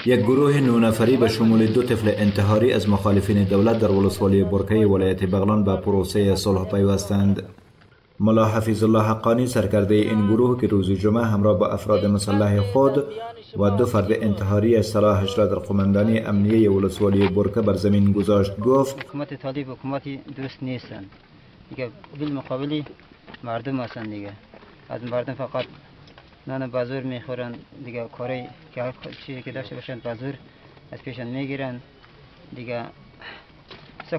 یک گروه 9 نفری به شمول 2 طفل انتحاری از مخالفین دولت در ولسوالی برکه ولایت بغلان به پروسه صلح پیوستند. ملا حفیظ الله حقانی سرکرده این گروه که روز جمعه همراه با افراد مسلح خود و 2 فرد انتحاری از سلاحش را در قماندانی امنیه ولسوالی برکه بر زمین گذاشت گفت حکومت طالب حکومت درست نیستند دیگه، بالمقابل مردم هستند دیگه. از مردم فقط نان بازور میخورن دیگه، کاری که هر چیزی که داشته باشند بازور از پیشان میگیرن دیگه،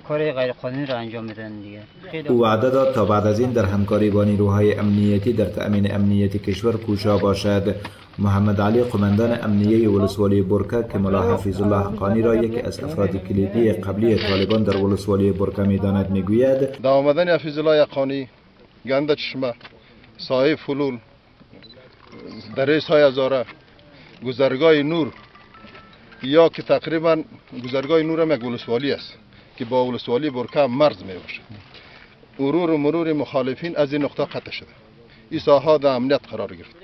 کار غیر قانونی را انجام میدن دیگه. او وعده داد تا بعد از این در همکاری با نیروهای امنیتی در تأمین امنیت کشور کوشا باشد. محمد علی قماندان امنیه ولسوالی برکه که ملا حفیظ الله حقانی را یکی از افراد کلیدی قبلی طالبان در ولسوالی برکه میداند میگوید با آمدن حفیظ الله حقانی، گنده چشمه، صاحب فلول، دره سای هزاره، گذرگاه نور، یا که تقریبا گذرگاه نور هم یک ولسوالی است که با ولسوالی برکه مرز می باشه. مرور و مرور مخالفین از این نقطه قطع شده. این ساحه در امنیت قرار گرفت.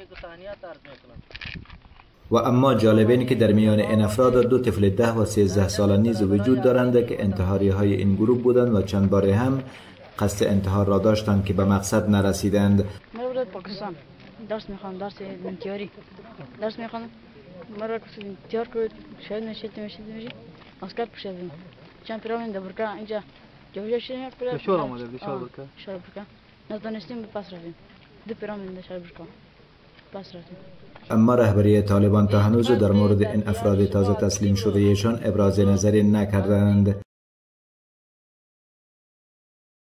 و اما جالب این که در میان این افراد 2 طفل 10 و 13 ساله نیز وجود دارند که انتحاری های این گروه بودند و چند باره هم قصد انتحار را داشتند که به مقصد نرسیدند. من پاکستان درس میخوام، درس انتحاری درس میخوام. مرا کسی انتحار کرد، شاید نشید اسکر پوشیدم. چند پیرامون برکه اینجا جوجه شدیم. شور آمده شور برکه ندانستیم پس رفتیم. 2 پیرامون شهر برکه پس رفتیم. اما رهبری طالبان تا هنوز در مورد این افراد تازه تسلیم شده ایشان ابراز نظری نکردند.